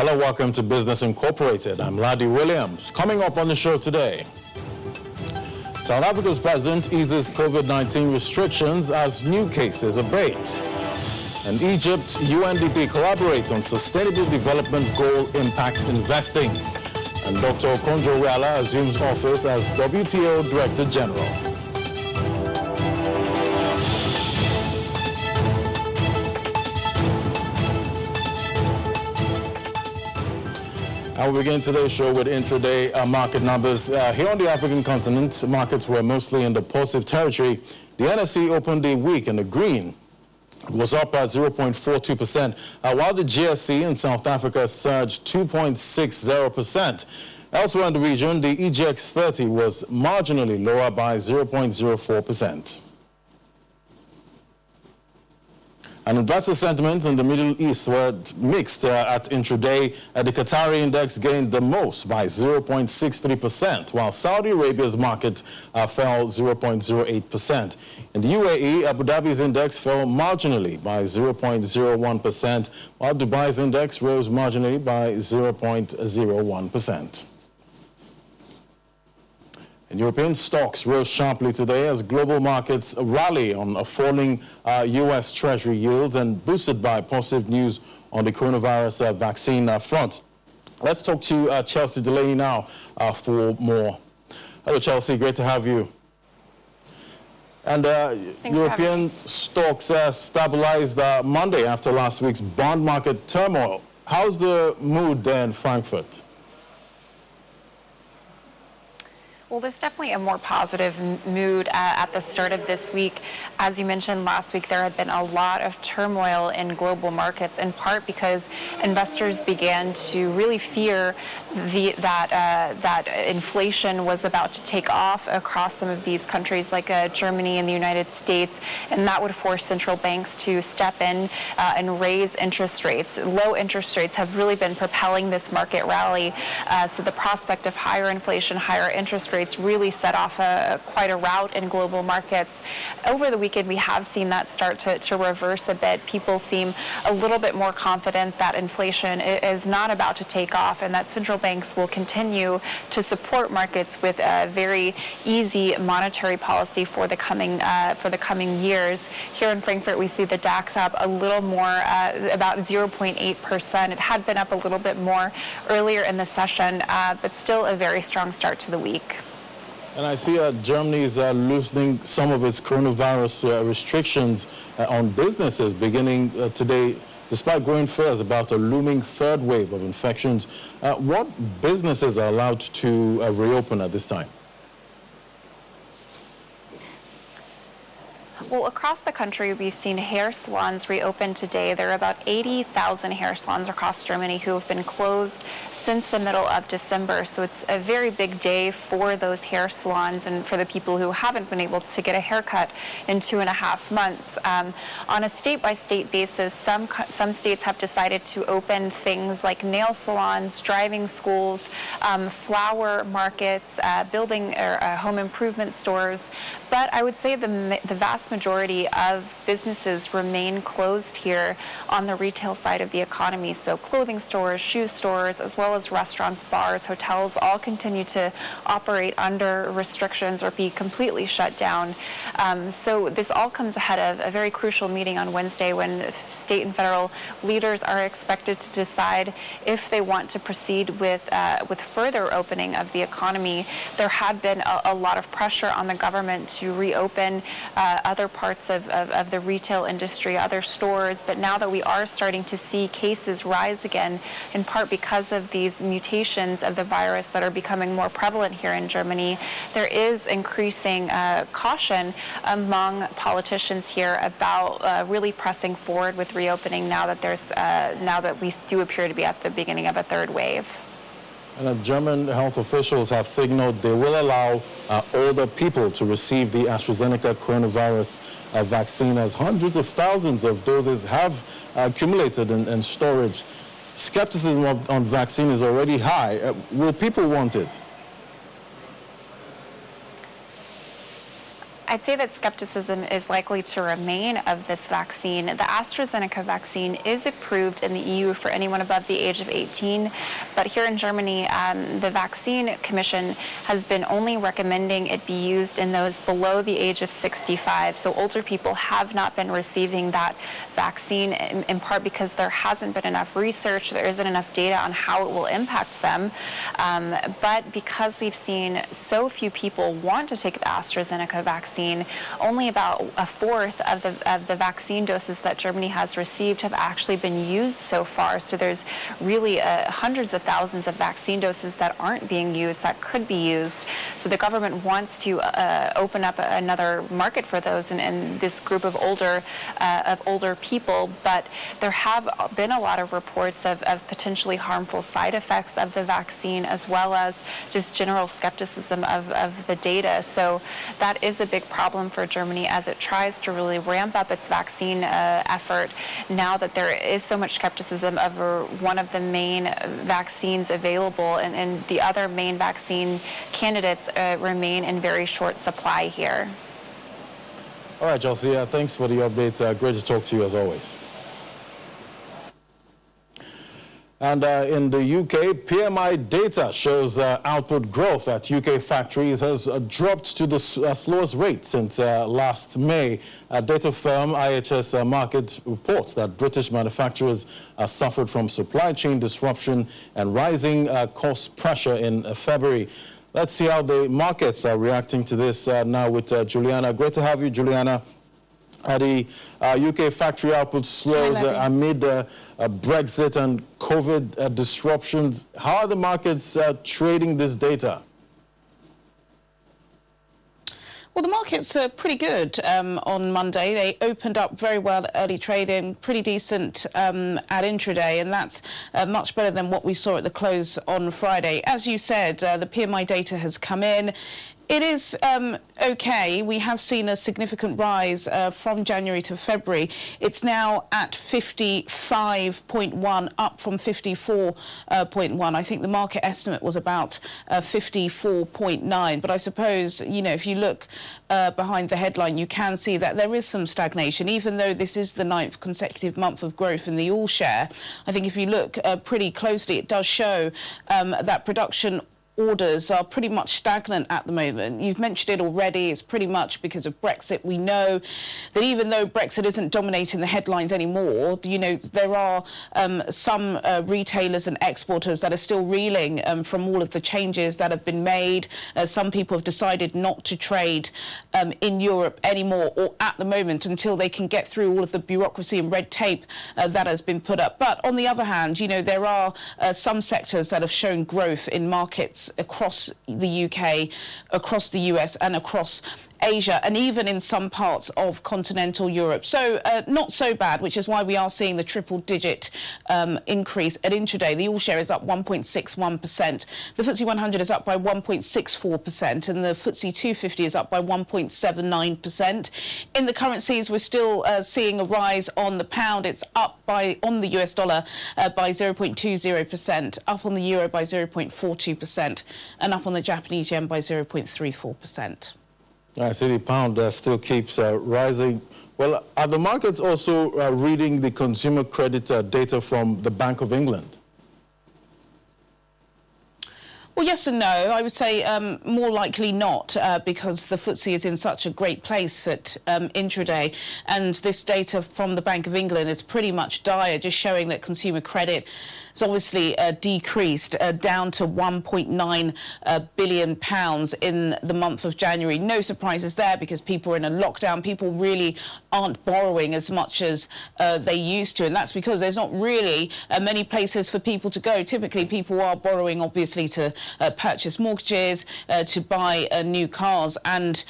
Hello, welcome to Business Incorporated. I'm Laddie Williams. Coming up on the show today, South Africa's president eases COVID-19 restrictions as new cases abate. And Egypt, UNDP collaborate on Sustainable Development Goal impact investing. And Dr. Okonjo-Iweala assumes office as WTO Director General. I will begin today's show with intraday market numbers. Here on the African continent, markets were mostly in the positive territory. The NSE opened the week in the green. It was up at 0.42%, while the GSE in South Africa surged 2.60%. Elsewhere in the region, the EGX 30 was marginally lower by 0.04%. And investor sentiments in the Middle East were mixed at intraday. The Qatari index gained the most by 0.63%, while Saudi Arabia's market fell 0.08%. In the UAE, Abu Dhabi's index fell marginally by 0.01%, while Dubai's index rose marginally by 0.01%. And European stocks rose sharply today as global markets rally on a falling U.S. Treasury yields and boosted by positive news on the coronavirus vaccine front. Let's talk to Chelsea Delaney now for more. Hello, Chelsea. Great to have you. And European stocks stabilized Monday after last week's bond market turmoil. How's the mood there in Frankfurt? Well, there's definitely a more positive mood at the start of this week. As you mentioned last week, there had been a lot of turmoil in global markets, in part because investors began to really fear that inflation was about to take off across some of these countries like Germany and the United States, and that would force central banks to step in and raise interest rates. Low interest rates have really been propelling this market rally, so the prospect of higher inflation, higher interest rates really set off quite a rout in global markets. Over the weekend, we have seen that start to reverse a bit. People seem a little bit more confident that inflation is not about to take off and that central banks will continue to support markets with a very easy monetary policy for the coming years. Here in Frankfurt, we see the DAX up a little more, about 0.8%. It had been up a little bit more earlier in the session, but still a very strong start to the week. And I see Germany is loosening some of its coronavirus restrictions on businesses beginning today, despite growing fears about a looming third wave of infections. What businesses are allowed to reopen at this time? Well, across the country, we've seen hair salons reopen today. There are about 80,000 hair salons across Germany who have been closed since the middle of December. So it's a very big day for those hair salons and for the people who haven't been able to get a haircut in 2.5 months. On a state-by-state basis, some states have decided to open things like nail salons, driving schools, flower markets, building or home improvement stores. But I would say the vast majority of businesses remain closed here on the retail side of the economy. So clothing stores, shoe stores, as well as restaurants, bars, hotels, all continue to operate under restrictions or be completely shut down. So this all comes ahead of a very crucial meeting on Wednesday when state and federal leaders are expected to decide if they want to proceed with further opening of the economy. There had been a lot of pressure on the government to reopen other parts of the retail industry, other stores, but now that we are starting to see cases rise again, in part because of these mutations of the virus that are becoming more prevalent here in Germany, there is increasing caution among politicians here about really pressing forward with reopening now that we do appear to be at the beginning of a third wave. And German health officials have signaled they will allow older people to receive the AstraZeneca coronavirus vaccine, as hundreds of thousands of doses have accumulated in storage. Skepticism on vaccine is already high. Will people want it? I'd say that skepticism is likely to remain of this vaccine. The AstraZeneca vaccine is approved in the EU for anyone above the age of 18, but here in Germany, the Vaccine Commission has been only recommending it be used in those below the age of 65. So older people have not been receiving that vaccine, in part because there hasn't been enough research, there isn't enough data on how it will impact them. But because we've seen so few people want to take the AstraZeneca vaccine, only about a fourth of the vaccine doses that Germany has received have actually been used so far. So there's really hundreds of thousands of vaccine doses that aren't being used that could be used. So the government wants to open up another market for those and this group of older people. But there have been a lot of reports of potentially harmful side effects of the vaccine, as well as just general skepticism of the data. So that is a big problem for Germany as it tries to really ramp up its vaccine effort now that there is so much skepticism over one of the main vaccines available, and the other main vaccine candidates remain in very short supply here. All right, Chelsea, thanks for the updates. Great to talk to you as always. And in the UK, PMI data shows output growth at UK factories has dropped to the slowest rate since last May. Data firm IHS Markit reports that British manufacturers suffered from supply chain disruption and rising cost pressure in February. Let's see how the markets are reacting to this now with Juliana. Great to have you, Juliana. The UK factory output slows amid Brexit and COVID disruptions. How are the markets trading this data? Well, the markets are pretty good on Monday. They opened up very well at early trading, pretty decent at intraday, and that's much better than what we saw at the close on Friday. As you said, the PMI data has come in. It is okay. We have seen a significant rise from January to February. It's now at 55.1, up from 54.1. I think the market estimate was about 54.9. But I suppose, you know, if you look behind the headline, you can see that there is some stagnation, even though this is the 9th consecutive month of growth in the all share. I think if you look pretty closely, it does show that production orders are pretty much stagnant at the moment. You've mentioned it already. It's pretty much because of Brexit. We know that even though Brexit isn't dominating the headlines anymore, you know, there are some retailers and exporters that are still reeling from all of the changes that have been made. Some people have decided not to trade in Europe anymore, or at the moment, until they can get through all of the bureaucracy and red tape that has been put up. But on the other hand, you know, there are some sectors that have shown growth in markets across the UK, across the US, and across Asia, and even in some parts of continental Europe. So not so bad, which is why we are seeing the triple-digit increase at intraday. The all share is up 1.61%. The FTSE 100 is up by 1.64%, and the FTSE 250 is up by 1.79%. In the currencies, we're still seeing a rise on the pound. It's up on the US dollar by 0.20%, up on the euro by 0.42%, and up on the Japanese yen by 0.34%. I see the pound still keeps rising. Well, are the markets also reading the consumer credit data from the Bank of England? Well, yes and no. I would say more likely not, because the FTSE is in such a great place at intraday, and this data from the Bank of England is pretty much dire, just showing that consumer credit has obviously decreased down to £1.9 billion in the month of January. No surprises there, because people are in a lockdown. People really aren't borrowing as much as they used to, and that's because there's not really many places for people to go. Typically, people are borrowing, obviously, to purchase mortgages, to buy new cars, and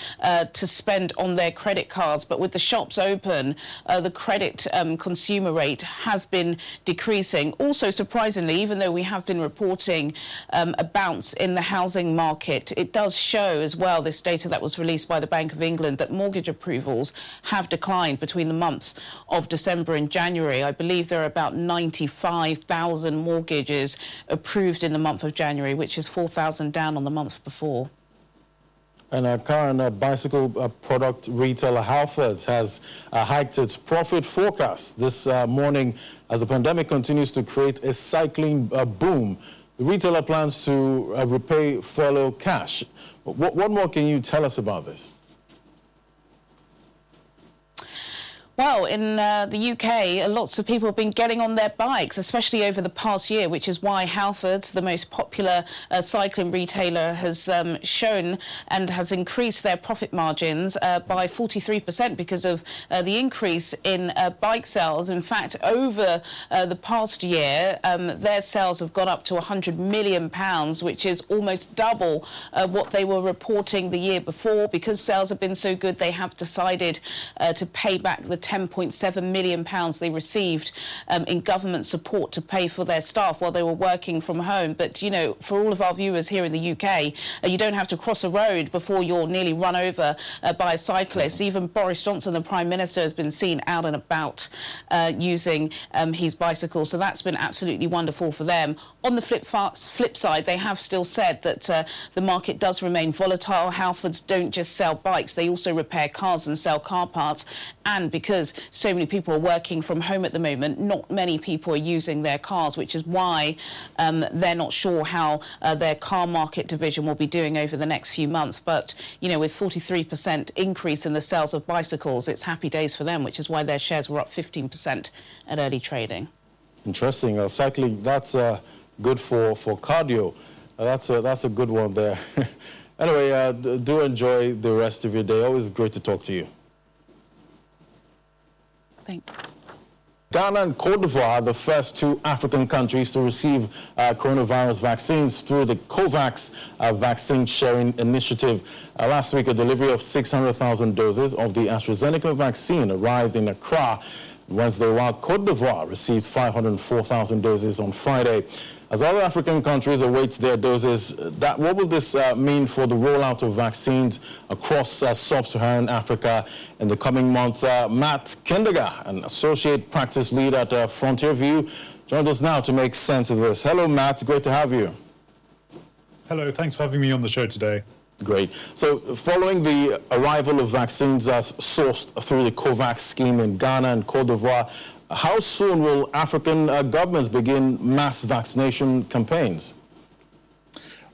to spend on their credit cards. But with the shops open, the credit consumer rate has been decreasing. Also, surprisingly, even though we have been reporting a bounce in the housing market, it does show as well, this data that was released by the Bank of England, that mortgage approvals have declined between the months of December and January. I believe there are about 95,000 mortgages approved in the month of January, which is 4,000 down on the month before. And car and bicycle product retailer Halfords has hiked its profit forecast this morning as the pandemic continues to create a cycling boom. The retailer plans to repay furlough cash. What more can you tell us about this? Well, in the UK, lots of people have been getting on their bikes, especially over the past year, which is why Halfords, the most popular cycling retailer, has shown and has increased their profit margins by 43% because of the increase in bike sales. In fact, over the past year, their sales have gone up to £100 million, which is almost double what they were reporting the year before. Because sales have been so good, they have decided to pay back the £10.7 million they received in government support to pay for their staff while they were working from home. But, you know, for all of our viewers here in the UK, you don't have to cross a road before you're nearly run over by a cyclist. Even Boris Johnson, the Prime Minister, has been seen out and about using his bicycle. So that's been absolutely wonderful for them. On the flip side, they have still said that the market does remain volatile. Halfords don't just sell bikes, they also repair cars and sell car parts. And because so many people are working from home at the moment, not many people are using their cars, which is why they're not sure how their car market division will be doing over the next few months. But, you know, with 43% increase in the sales of bicycles, it's happy days for them, which is why their shares were up 15% at early trading. Interesting. Cycling, that's good for cardio. That's a good one there. Anyway, do enjoy the rest of your day. Always great to talk to you. Thanks. Ghana and Cote d'Ivoire are the first two African countries to receive coronavirus vaccines through the COVAX vaccine sharing initiative. Last week, a delivery of 600,000 doses of the AstraZeneca vaccine arrived in Accra Wednesday, while Cote d'Ivoire received 504,000 doses on Friday. As other African countries await their doses, what will this mean for the rollout of vaccines across sub-Saharan Africa in the coming months? Matt Kindiga, an associate practice lead at Frontier View, joins us now to make sense of this. Hello, Matt. Great to have you. Hello. Thanks for having me on the show today. Great. So following the arrival of vaccines sourced through the COVAX scheme in Ghana and Cote d'Ivoire, how soon will African governments begin mass vaccination campaigns?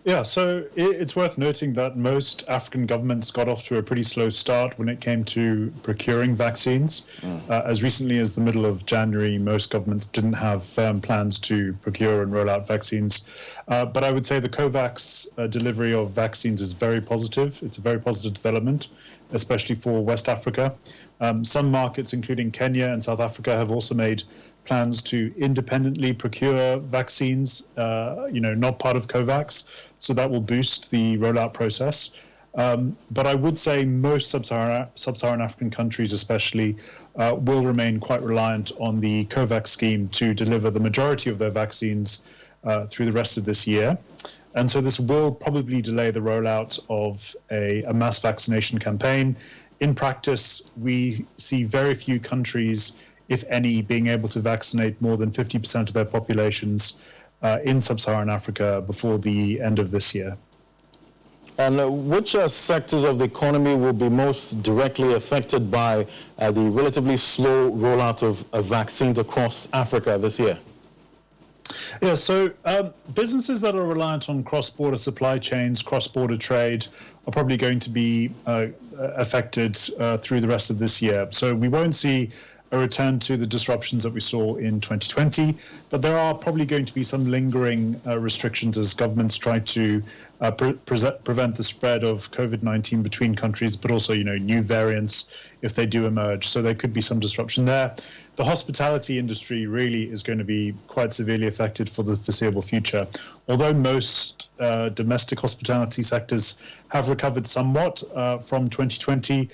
Yeah, so it's worth noting that most African governments got off to a pretty slow start when it came to procuring vaccines. As recently as the middle of January, most governments didn't have firm plans to procure and roll out vaccines. But I would say the COVAX delivery of vaccines is very positive. It's a very positive development, especially for West Africa. Some markets, including Kenya and South Africa, have also made plans to independently procure vaccines, not part of COVAX. So that will boost the rollout process. But I would say most sub-Saharan African countries especially will remain quite reliant on the COVAX scheme to deliver the majority of their vaccines through the rest of this year. And so this will probably delay the rollout of a mass vaccination campaign. In practice, we see very few countries, if any, being able to vaccinate more than 50% of their populations in sub-Saharan Africa before the end of this year. And which sectors of the economy will be most directly affected by the relatively slow rollout of vaccines across Africa this year? Yeah, so businesses that are reliant on cross-border supply chains, cross-border trade, are probably going to be affected through the rest of this year. So we won't see a return to the disruptions that we saw in 2020, but there are probably going to be some lingering restrictions as governments try to prevent the spread of COVID-19 between countries, but also, new variants if they do emerge. So there could be some disruption there. The hospitality industry really is going to be quite severely affected for the foreseeable future. Although most domestic hospitality sectors have recovered somewhat from 2020,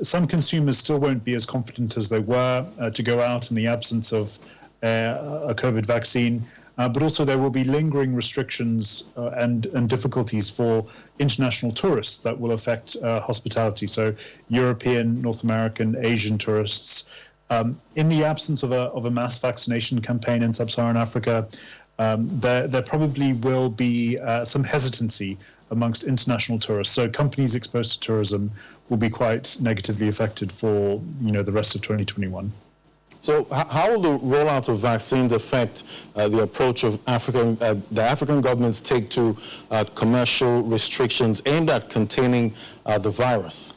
some consumers still won't be as confident as they were to go out in the absence of a COVID vaccine. But also there will be lingering restrictions and difficulties for international tourists that will affect hospitality. So European, North American, Asian tourists In the absence of a mass vaccination campaign in sub-Saharan Africa, there probably will be some hesitancy amongst international tourists. So companies exposed to tourism will be quite negatively affected for the rest of 2021. So how will the rollout of vaccines affect the approach of the African governments take to commercial restrictions aimed at containing the virus?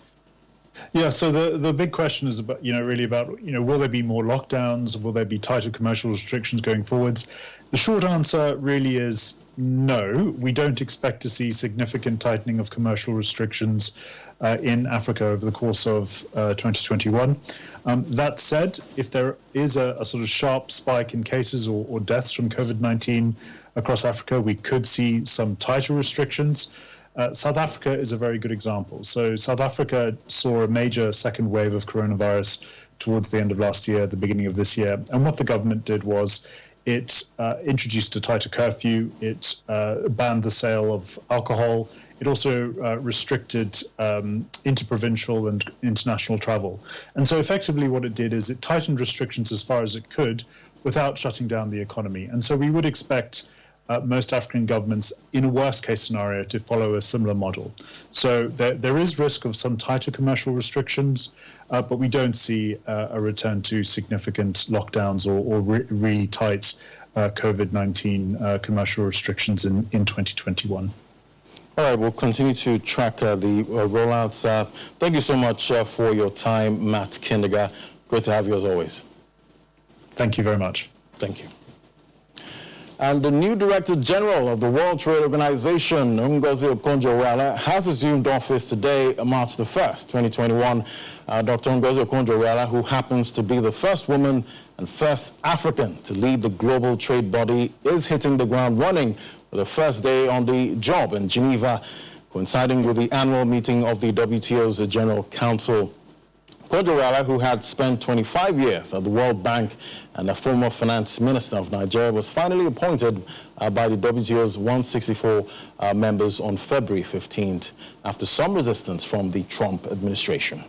Yeah, so the big question is about, really about, will there be more lockdowns? Will there be tighter commercial restrictions going forwards? The short answer really is no. We don't expect to see significant tightening of commercial restrictions in Africa over the course of 2021. That said, if there is a sort of sharp spike in cases or deaths from COVID-19 across Africa, we could see some tighter restrictions. South Africa is a very good example. So South Africa saw a major second wave of coronavirus towards the end of last year, the beginning of this year. And what the government did was it introduced a tighter curfew. It banned the sale of alcohol. It also restricted interprovincial and international travel. And so effectively what it did is it tightened restrictions as far as it could without shutting down the economy. And so we would expect most African governments, in a worst-case scenario, to follow a similar model. So there is risk of some tighter commercial restrictions, but we don't see a return to significant lockdowns or really tight COVID-19 commercial restrictions in 2021. All right, we'll continue to track the rollouts. Thank you so much for your time, Matt Kindiga. Great to have you as always. Thank you very much. Thank you. And the new Director General of the World Trade Organization, Ngozi Okonjo-Iweala, has assumed office today, March the 1st, 2021. Dr. Ngozi Okonjo-Iweala, who happens to be the first woman and first African to lead the global trade body, is hitting the ground running with the first day on the job in Geneva, coinciding with the annual meeting of the WTO's General Council. Okonjo-Iweala, who had spent 25 years at the World Bank and a former finance minister of Nigeria, was finally appointed by the WTO's 164 members on February 15th after some resistance from the Trump administration.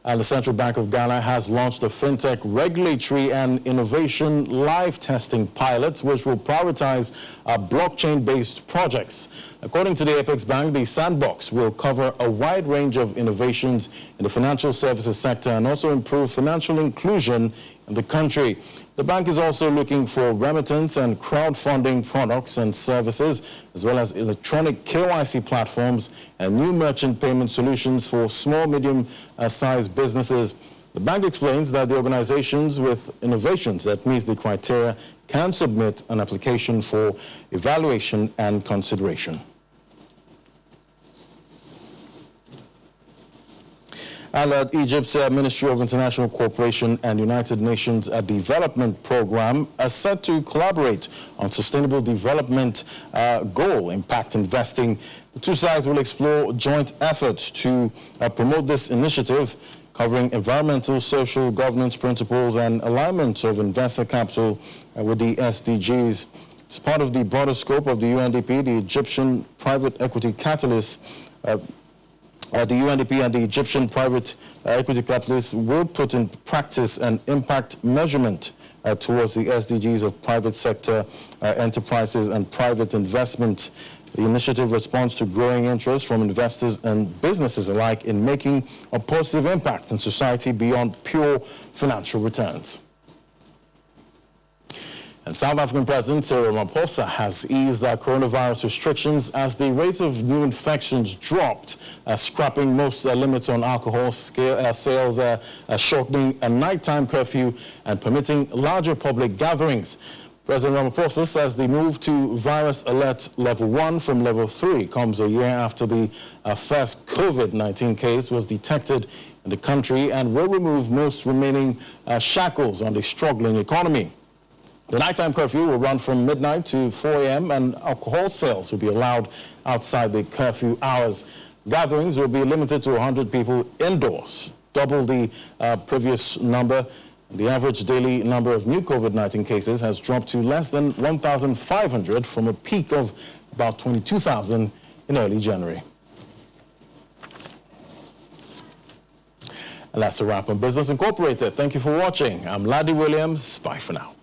And the Central Bank of Ghana has launched a fintech regulatory and innovation live testing pilot, which will prioritize blockchain-based projects. According to the Apex Bank, the sandbox will cover a wide range of innovations in the financial services sector and also improve financial inclusion in the country. The bank is also looking for remittance and crowdfunding products and services, as well as electronic KYC platforms and new merchant payment solutions for small, medium-sized businesses. The bank explains that the organizations with innovations that meet the criteria can submit an application for evaluation and consideration. And Egypt's Ministry of International Cooperation and United Nations Development Program are set to collaborate on sustainable development goal impact investing. The two sides will explore joint efforts to promote this initiative, covering environmental, social, governance principles and alignment of investor capital with the SDGs. As part of the broader scope of the UNDP, the Egyptian Private Equity Catalyst the UNDP and the Egyptian Private Equity Catalyst will put in practice an impact measurement towards the SDGs of private sector enterprises and private investment. The initiative responds to growing interest from investors and businesses alike in making a positive impact in society beyond pure financial returns. And South African President Cyril Ramaphosa has eased coronavirus restrictions as the rate of new infections dropped, scrapping most limits on alcohol sales, shortening a nighttime curfew, and permitting larger public gatherings. President Ramaphosa says the move to virus alert level 1 from level 3 comes a year after the first COVID-19 case was detected in the country and will remove most remaining shackles on the struggling economy. The nighttime curfew will run from midnight to 4 a.m. and alcohol sales will be allowed outside the curfew hours. Gatherings will be limited to 100 people indoors, double the previous number. The average daily number of new COVID-19 cases has dropped to less than 1,500 from a peak of about 22,000 in early January. And that's a wrap on Business Incorporated. Thank you for watching. I'm Laddie Williams. Bye for now.